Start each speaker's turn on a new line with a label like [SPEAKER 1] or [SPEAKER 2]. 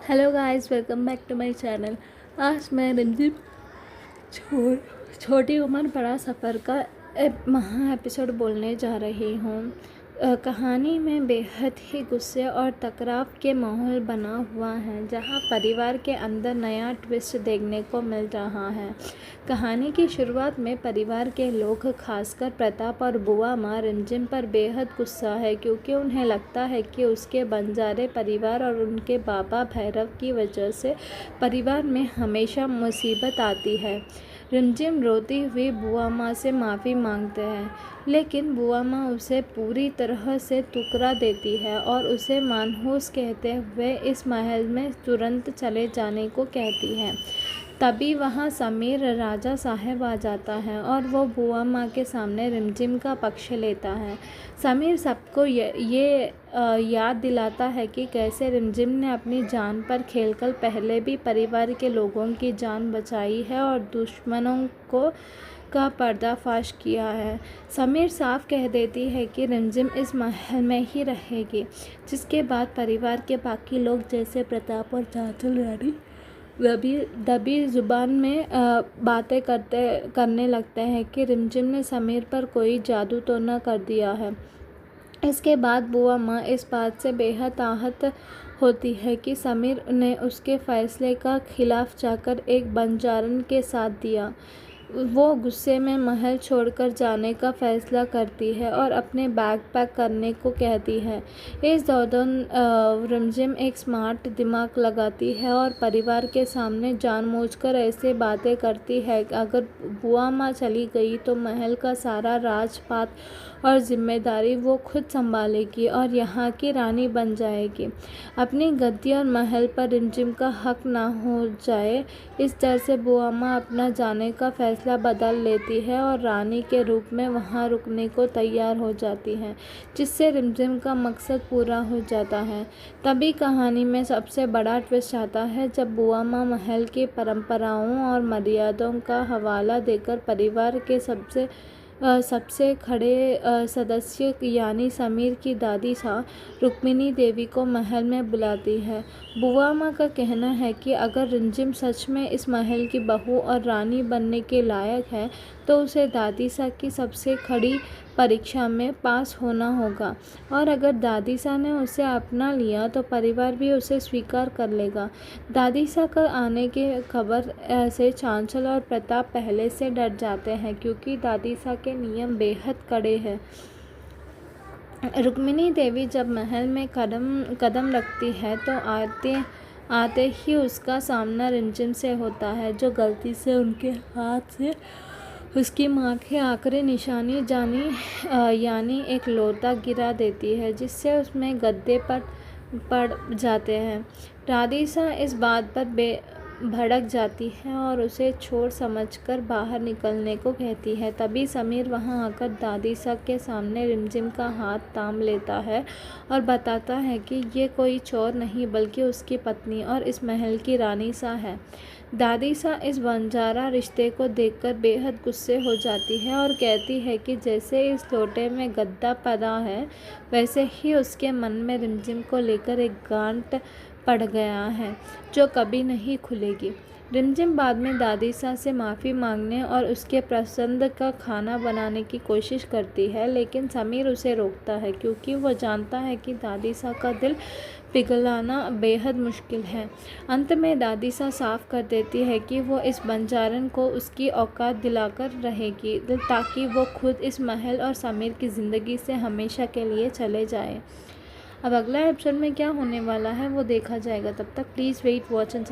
[SPEAKER 1] Hello guys, welcome back to my channel. आज मैं रिमझिम छोटी उम्र बड़ा सफ़र का महा एपिसोड बोलने जा रही हूँ। कहानी में बेहद ही गुस्से और टकराव के माहौल बना हुआ है, जहाँ परिवार के अंदर नया ट्विस्ट देखने को मिल रहा है। कहानी की शुरुआत में परिवार के लोग, खासकर प्रताप और बुआ माँ, रिमझिम पर बेहद गुस्सा है क्योंकि उन्हें लगता है कि उसके बंजारे परिवार और उनके बाबा भैरव की वजह से परिवार में हमेशा मुसीबत आती है। रिमझिम रोती हुई बुआ माँ से माफ़ी मांगते हैं, लेकिन बुआ माँ उसे पूरी तरह से ठुकरा देती है और उसे मनहूस कहते हुए इस महल में तुरंत चले जाने को कहती है। तभी वहाँ समीर राजा साहब आ जाता है और वो बुआ माँ के सामने रिमझिम का पक्ष लेता है। समीर सबको ये याद दिलाता है कि कैसे रिमझिम ने अपनी जान पर खेलकर पहले भी परिवार के लोगों की जान बचाई है और दुश्मनों का पर्दाफाश किया है। समीर साफ कह देती है कि रिमझिम इस महल में ही रहेगी, जिसके बाद परिवार के बाकी लोग जैसे प्रताप और चाचल रानी दबी जुबान में बातें करने लगते हैं कि रिमझिम ने समीर पर कोई जादू तो न कर दिया है। इसके बाद बुआ माँ इस बात से बेहद आहत होती है कि समीर ने उसके फैसले का खिलाफ जाकर एक बंजारन के साथ दिया। वो गुस्से में महल छोड़कर जाने का फैसला करती है और अपने बैग पैक करने को कहती है। इस दौरान रिमझिम एक स्मार्ट दिमाग लगाती है और परिवार के सामने जानबूझकर ऐसे बातें करती है कि अगर बुआ माँ चली गई तो महल का सारा राजपाट और जिम्मेदारी वो खुद संभालेगी और यहाँ की रानी बन जाएगी। अपनी गद्दी और महल पर रिमझिम का हक ना हो जाए, इस डर से बुआ माँ अपना जाने का फैसला बदल लेती है और रानी के रूप में वहाँ रुकने को तैयार हो जाती है, जिससे रिमझिम का मकसद पूरा हो जाता है। तभी कहानी में सबसे बड़ा ट्विस्ट आता है जब बुआ माँ महल की परंपराओं और मर्यादाओं का हवाला देकर परिवार के सबसे खड़े सदस्य यानी समीर की दादी सा रुक्मिणी देवी को महल में बुलाती है। बुआ माँ का कहना है कि अगर रिमझिम सच में इस महल की बहू और रानी बनने के लायक है तो उसे दादी सा की सबसे खड़ी परीक्षा में पास होना होगा, और अगर दादी सा ने उसे अपना लिया तो परिवार भी उसे स्वीकार कर लेगा। दादी सा का आने की खबर से चांचल और प्रताप पहले से डर जाते हैं क्योंकि दादी सा के नियम बेहद कड़े हैं। रुक्मिणी देवी जब महल में कदम रखती है तो आते ही उसका सामना रिमझिम से होता है, जो गलती से उनके हाथ से उसकी माँ की आखिरी निशानी यानी एक लोटा गिरा देती है, जिससे उसमें गद्दे पर पड़ जाते हैं। राधिका इस बात पर भड़क जाती है और उसे छोड़ समझकर बाहर निकलने को कहती है। तभी समीर वहां आकर दादी सा के सामने रिमझिम का हाथ थाम लेता है और बताता है कि ये कोई चोर नहीं बल्कि उसकी पत्नी और इस महल की रानी सा है। दादी सा इस बंजारा रिश्ते को देखकर बेहद गुस्से हो जाती है और कहती है कि जैसे इस लोटे में गद्दा पैदा है, वैसे ही उसके मन में रिमझिम को लेकर एक गांठ पड़ गया है जो कभी नहीं खुलेगी। रिमझिम बाद में दादी सा से माफ़ी मांगने और उसके पसंद का खाना बनाने की कोशिश करती है, लेकिन समीर उसे रोकता है क्योंकि वो जानता है कि दादी सा का दिल पिघलाना बेहद मुश्किल है। अंत में दादी सा साफ कर देती है कि वो इस बंजारन को उसकी औकात दिलाकर रहेगी ताकि वो खुद इस महल और समीर की ज़िंदगी से हमेशा के लिए चले जाए। अब अगला एपिसोड में क्या होने वाला है वो देखा जाएगा। तब तक प्लीज़ वेट, वॉच एंड